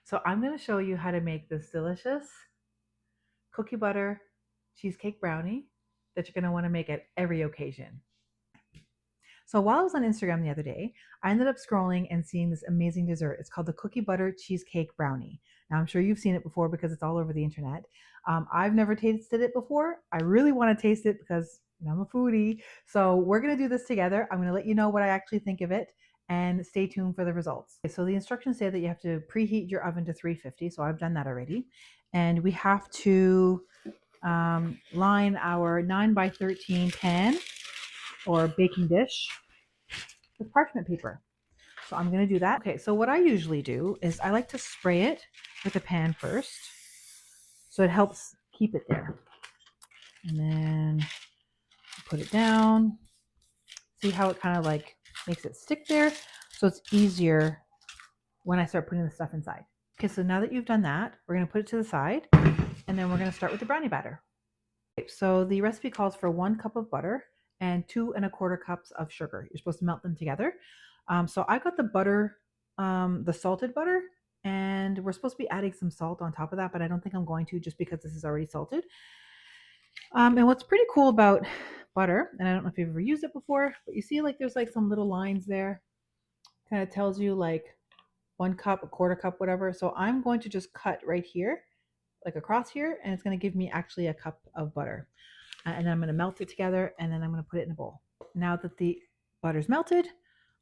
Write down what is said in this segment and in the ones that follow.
So I'm going to show you how to make this delicious cookie butter cheesecake brownie that you're going to want to make at every occasion. So while I was on Instagram the other day, I ended up scrolling and seeing this amazing dessert. It's called the Cookie Butter Cheesecake Brownie. Now I'm sure you've seen it before because it's all over the internet. I've never tasted it before. I really want to taste it because I'm a foodie. So we're going to do this together. I'm going to let you know what I actually think of it and stay tuned for the results. Okay, so the instructions say that you have to preheat your oven to 350. So I've done that already. And we have to line our 9 by 13 pan or baking dish with parchment paper. So I'm going to do that. Okay, so what I usually do is I like to spray it with a pan first. So it helps keep it there. And then put it down. See how it kind of like makes it stick there? So it's easier when I start putting the stuff inside. Okay, so now that you've done that, we're going to put it to the side. And then we're going to start with the brownie batter. Okay, so the recipe calls for 1 cup of butter and 2 1/4 cups of sugar. You're supposed to melt them together. So I got the butter, the salted butter, and we're supposed to be adding some salt on top of that, but I don't think I'm going to just because this is already salted. And what's pretty cool about butter, and I don't know if you've ever used it before, but you see like there's like some little lines there. Kind of tells you like 1 cup, 1/4 cup, whatever. So I'm going to just cut right here, like across here, and it's going to give me actually a cup of butter. And then I'm going to melt it together, and then I'm going to put it in a bowl. Now that the butter's melted,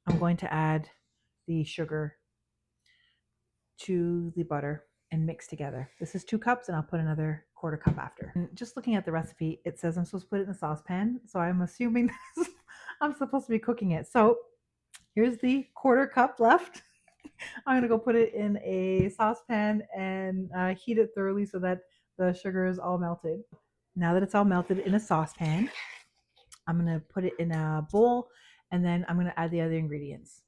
I'm going to add the sugar to the butter and mix together. This is 2 cups, and I'll put another 1/4 cup after. And just looking at the recipe, it says I'm supposed to put it in a saucepan, so I'm assuming I'm supposed to be cooking it. So here's the 1/4 cup left. I'm going to go put it in a saucepan and heat it thoroughly so that the sugar is all melted. Now that it's all melted in a saucepan, I'm going to put it in a bowl, and then I'm going to add the other ingredients.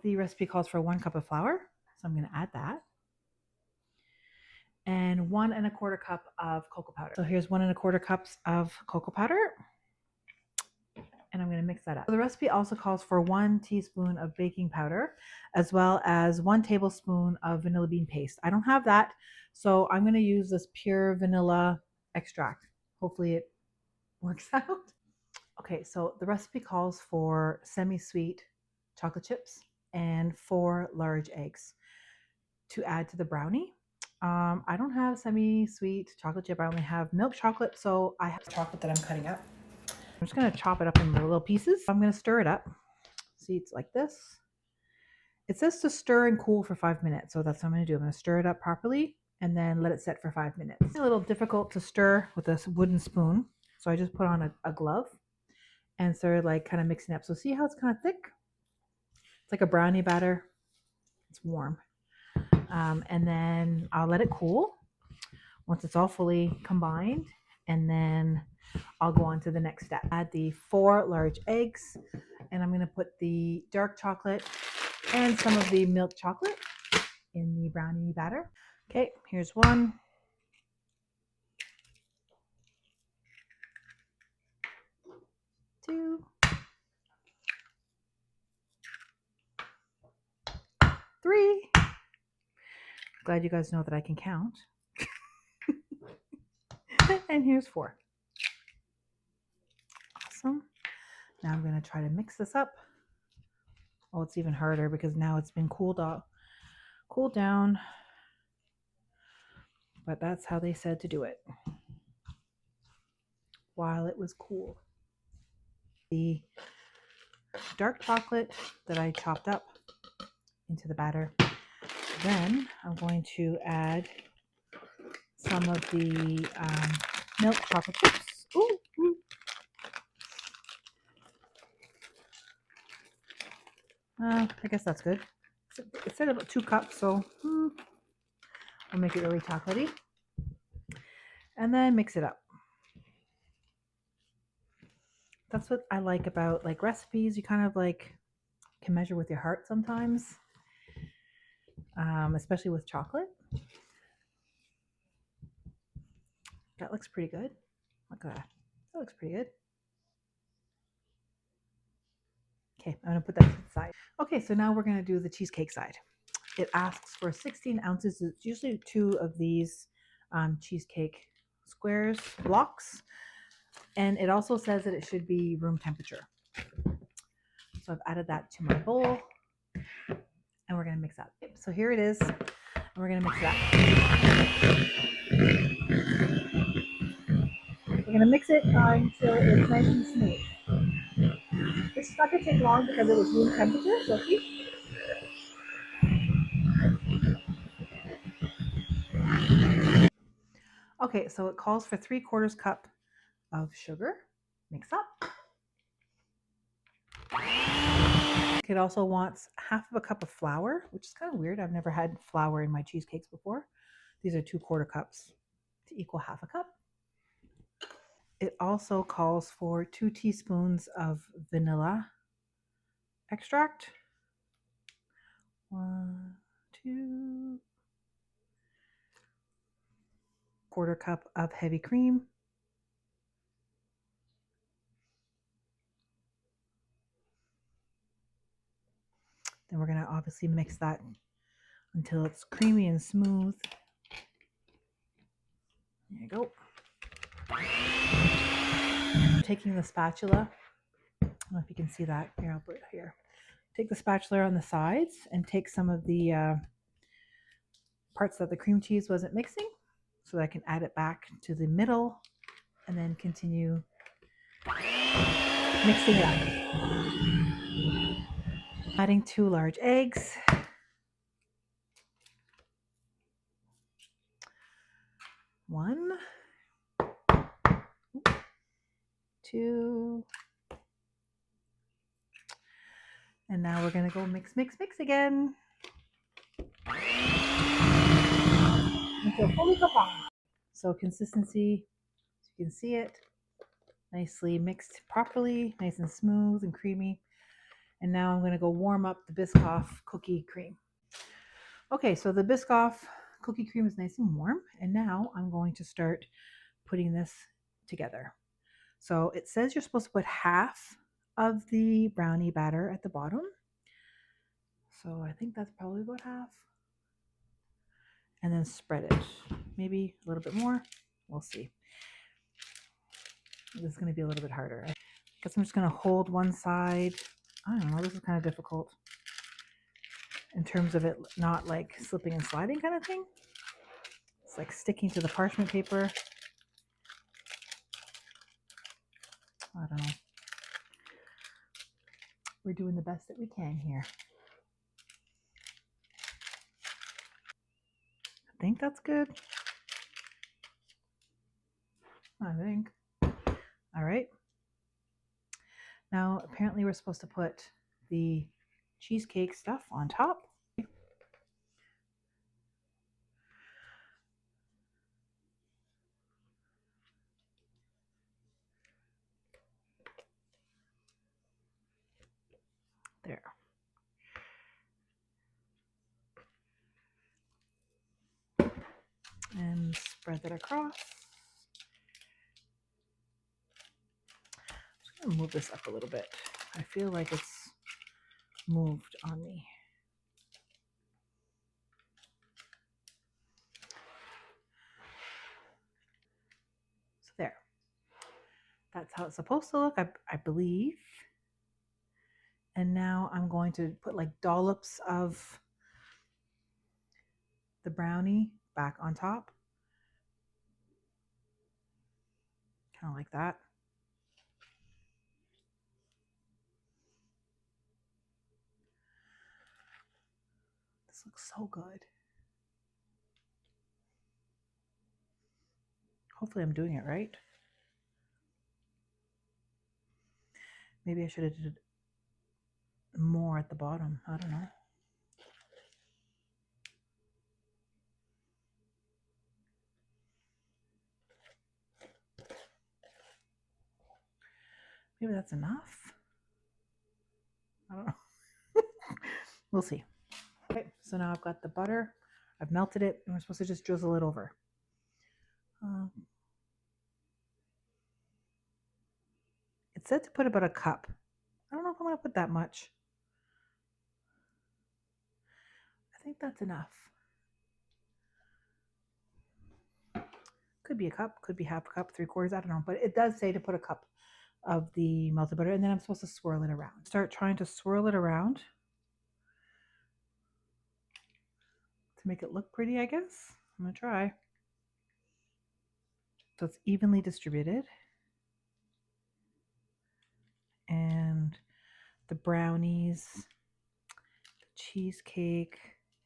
The recipe calls for 1 cup of flour, so I'm going to add that. And 1 1/4 cup of cocoa powder. So here's 1 1/4 cups of cocoa powder. And I'm going to mix that up. So the recipe also calls for 1 teaspoon of baking powder, as well as 1 tablespoon of vanilla bean paste. I don't have that, so I'm going to use this pure vanilla extract. Hopefully it works out. Okay, so the recipe calls for semi-sweet chocolate chips and 4 large eggs to add to the brownie. I don't have semi-sweet chocolate chip. I only have milk chocolate, so I have chocolate that I'm cutting up. I'm just going to chop it up in little pieces. I'm going to stir it up. See, it's like this. It says to stir and cool for 5 minutes, so that's what I'm going to do. I'm going to stir it up properly and then let it set for 5 minutes. It's a little difficult to stir with this wooden spoon, so I just put on a glove and started like kind of mixing up. So see how it's kind of thick? It's like a brownie batter. It's warm. And then I'll let it cool once it's all fully combined, and then I'll go on to the next step. Add the 4 large eggs, and I'm going to put the dark chocolate and some of the milk chocolate in the brownie batter. Okay, here's 1. 2. 3. Glad you guys know that I can count. And here's 4. Awesome. Now I'm going to try to mix this up. Oh, it's even harder because now it's been cooled down. But that's how they said to do it, while it was cool. The dark chocolate that I chopped up into the batter. Then I'm going to add some of the milk chocolate chips. Ooh, ooh. I guess that's good. It said about 2 cups, so I'll make it really chocolatey. And then mix it up. That's what I like about like recipes. You kind of like can measure with your heart sometimes, especially with chocolate. That looks pretty good. Look at that. That looks pretty good. Okay, I'm going to put that to the side. Okay, so now we're going to do the cheesecake side. it asks for 16 ounces. It's usually 2 of these cheesecake squares, blocks. And it also says that it should be room temperature. So I've added that to my bowl and we're going to mix that. So here it is. And we're going to mix that. We're going to mix it until it's nice and smooth. This is not going to take long because it was room temperature. So keep. Okay, so it calls for 3/4 cup of sugar. Mix up. It also wants half of a cup of flour, which is kind of weird. I've never had flour in my cheesecakes before. These are 2/4 cups to equal half a cup. It also calls for 2 teaspoons of vanilla extract. 1, 2, 1/4 cup of heavy cream. Then we're going to obviously mix that until it's creamy and smooth. There you go. I'm taking the spatula. I don't know if you can see that. Here, I'll put it here. Take the spatula on the sides and take some of the parts that the cream cheese wasn't mixing so that I can add it back to the middle and then continue mixing it up. Adding 2 large eggs. 1, 2, and now we're going to go mix, mix, mix again until fully combined. So consistency, you can see it, nicely mixed properly, nice and smooth and creamy. And now I'm going to go warm up the Biscoff cookie cream. Okay, so the Biscoff cookie cream is nice and warm, and now I'm going to start putting this together. So it says you're supposed to put half of the brownie batter at the bottom. So I think that's probably about half. And then spread it. Maybe a little bit more. We'll see. This is going to be a little bit harder. I guess I'm just going to hold one side. I don't know. This is kind of difficult in terms of it not like slipping and sliding kind of thing. It's like sticking to the parchment paper. I don't know. We're doing the best that we can here. I think that's good. I think. All right. Now, apparently we're supposed to put the cheesecake stuff on top. There. And spread that across. I'm going to move this up a little bit. I feel like it's moved on me. So there. That's how it's supposed to look, I believe. And now I'm going to put like dollops of the brownie back on top. Kind of like that. This looks so good. Hopefully I'm doing it right. Maybe I should have did more at the bottom. I don't know. Maybe that's enough. I don't know. We'll see. Okay, so now I've got the butter. I've melted it, and we're supposed to just drizzle it over. It said to put about a cup. I don't know if I'm going to put that much. think that's enough. Could be a cup, could be half a cup, 3/4, I don't know. But it does say to put a cup of the melted butter, and then I'm supposed to swirl it around. Start trying to swirl it around to make it look pretty, I guess. I'm going to try. So it's evenly distributed. And the brownies, the cheesecake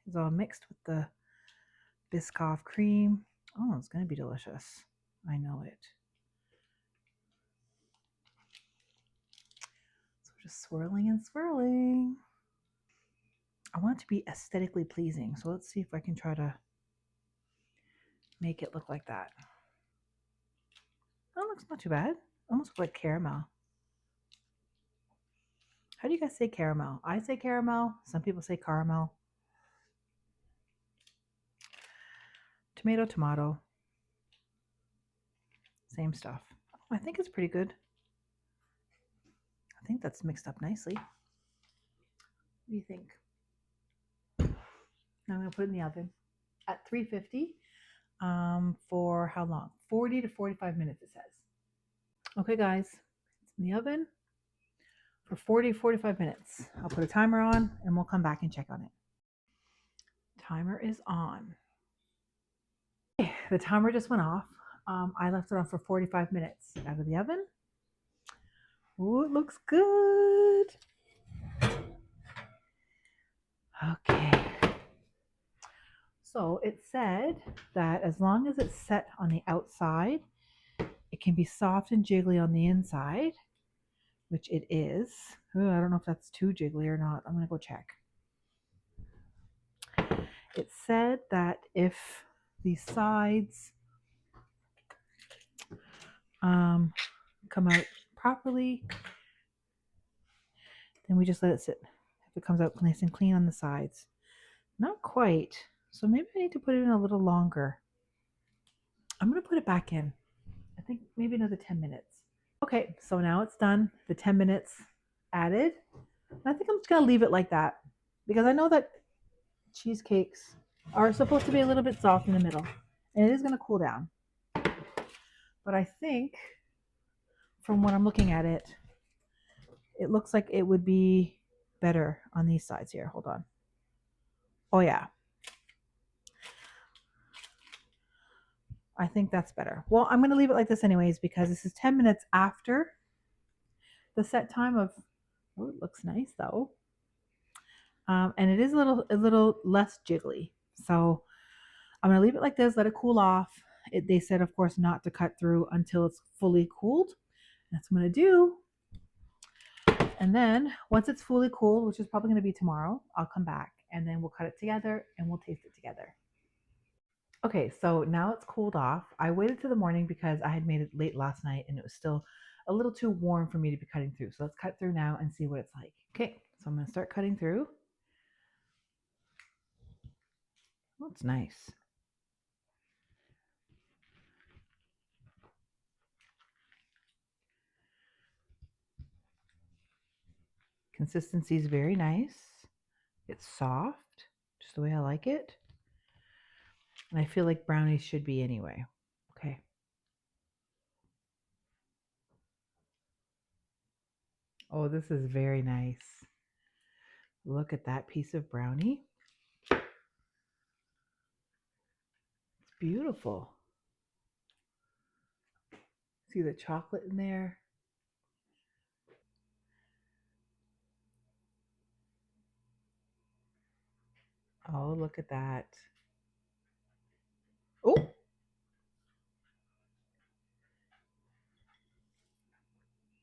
is all mixed with the Biscoff cream. Oh, it's going to be delicious. I know it. So just swirling and swirling. I want it to be aesthetically pleasing. So let's see if I can try to make it look like that. That looks not too bad. Almost like caramel. How do you guys say caramel? I say caramel. Some people say caramel. Tomato, tomato. Same stuff. I think it's pretty good. I think that's mixed up nicely. What do you think? Now I'm going to put it in the oven at 350 for how long? 40 to 45 minutes, it says. Okay, guys, it's in the oven for 40 to 45 minutes. I'll put a timer on and we'll come back and check on it. Timer is on. Okay, the timer just went off. I left it on for 45 minutes out of the oven. Ooh, it looks good. Okay. So it said that as long as it's set on the outside, it can be soft and jiggly on the inside, which it is. Ooh, I don't know if that's too jiggly or not. I'm going to go check. It said that if the sides come out properly, then we just let it sit. If it comes out nice and clean on the sides. Not quite. So maybe I need to put it in a little longer. I'm going to put it back in. I think maybe another 10 minutes. Okay, so now it's done. The 10 minutes added. I think I'm just going to leave it like that because I know that cheesecakes are supposed to be a little bit soft in the middle and it is going to cool down. But I think from what I'm looking at it, it looks like it would be better on these sides here. Hold on. Oh yeah. I think that's better. Well, I'm going to leave it like this anyways because this is 10 minutes after the set time of, oh, it looks nice though. And it is a little less jiggly. So I'm going to leave it like this, let it cool off. They said, of course, not to cut through until it's fully cooled. That's what I'm going to do. And then once it's fully cooled, which is probably going to be tomorrow, I'll come back and then we'll cut it together and we'll taste it together. Okay, so now it's cooled off. I waited till the morning because I had made it late last night and it was still a little too warm for me to be cutting through. So let's cut through now and see what it's like. Okay, so I'm going to start cutting through. Oh, it's nice. Consistency is very nice. It's soft, just the way I like it. And I feel like brownies should be anyway. Okay. Oh, this is very nice. Look at that piece of brownie. It's beautiful. See the chocolate in there? Oh, look at that. Oh, it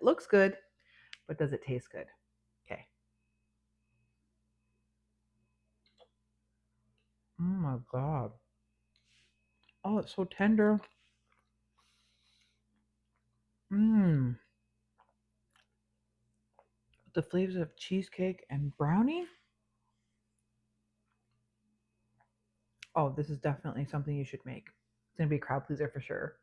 looks good, but does it taste good? Okay. Oh my God. Oh, it's so tender. Mmm. The flavors of cheesecake and brownie. Oh, this is definitely something you should make. It's going to be a crowd pleaser for sure.